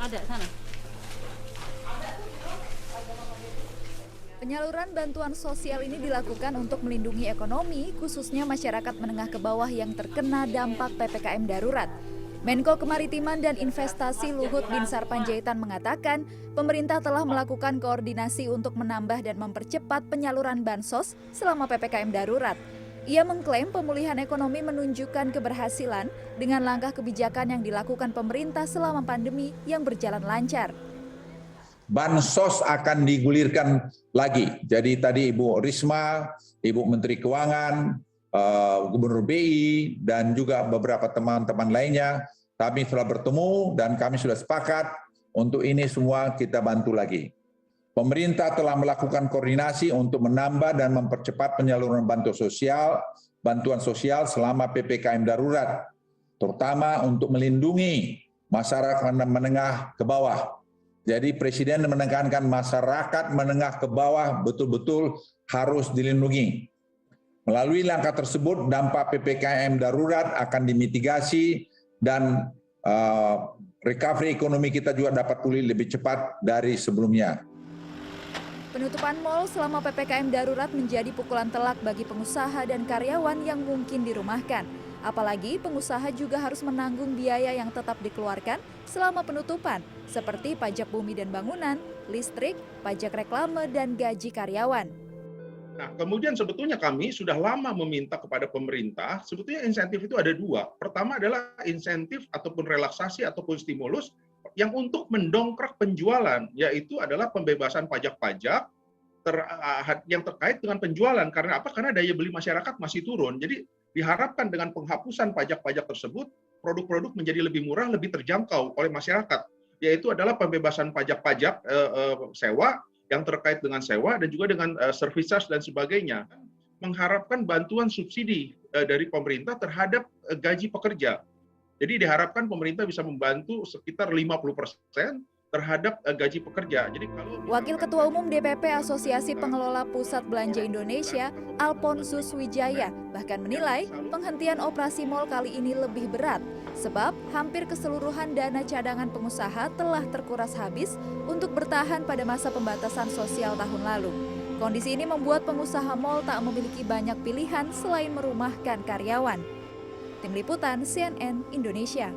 Ada sana. Penyaluran bantuan sosial ini dilakukan untuk melindungi ekonomi, khususnya masyarakat menengah ke bawah yang terkena dampak PPKM darurat. Menko Kemaritiman dan Investasi Luhut Binsar Panjaitan mengatakan, pemerintah telah melakukan koordinasi untuk menambah dan mempercepat penyaluran bansos selama PPKM darurat. Ia mengklaim pemulihan ekonomi menunjukkan keberhasilan dengan langkah kebijakan yang dilakukan pemerintah selama pandemi yang berjalan lancar. Bansos akan digulirkan lagi. Jadi tadi Ibu Risma, Ibu Menteri Keuangan, Gubernur BI, dan juga beberapa teman-teman lainnya, kami sudah bertemu dan kami sudah sepakat untuk ini semua kita bantu lagi. Pemerintah telah melakukan koordinasi untuk menambah dan mempercepat penyaluran bantuan sosial selama PPKM darurat, terutama untuk melindungi masyarakat menengah ke bawah. Jadi Presiden menekankan masyarakat menengah ke bawah betul-betul harus dilindungi. Melalui langkah tersebut, dampak PPKM darurat akan dimitigasi dan recovery ekonomi kita juga dapat pulih lebih cepat dari sebelumnya. Penutupan mal selama PPKM darurat menjadi pukulan telak bagi pengusaha dan karyawan yang mungkin dirumahkan. Apalagi pengusaha juga harus menanggung biaya yang tetap dikeluarkan selama penutupan, seperti pajak bumi dan bangunan, listrik, pajak reklame, dan gaji karyawan. Nah, kemudian sebetulnya kami sudah lama meminta kepada pemerintah, sebetulnya insentif itu ada dua. Pertama adalah insentif ataupun relaksasi ataupun stimulus yang untuk mendongkrak penjualan, yaitu adalah pembebasan pajak-pajak yang terkait dengan penjualan. Karena apa? Karena daya beli masyarakat masih turun. Jadi diharapkan dengan penghapusan pajak-pajak tersebut, produk-produk menjadi lebih murah, lebih terjangkau oleh masyarakat. Yaitu adalah pembebasan pajak-pajak sewa, yang terkait dengan sewa dan juga dengan service charge dan sebagainya. Mengharapkan bantuan subsidi dari pemerintah terhadap gaji pekerja. Jadi diharapkan pemerintah bisa membantu sekitar 50% terhadap gaji pekerja. Jadi Wakil Ketua Umum DPP Asosiasi Pengelola Pusat Belanja Indonesia, Alphonsus Wijaya, bahkan menilai penghentian operasi mal kali ini lebih berat, sebab hampir keseluruhan dana cadangan pengusaha telah terkuras habis untuk bertahan pada masa pembatasan sosial tahun lalu. Kondisi ini membuat pengusaha mal tak memiliki banyak pilihan selain merumahkan karyawan. Tim Liputan CNN Indonesia.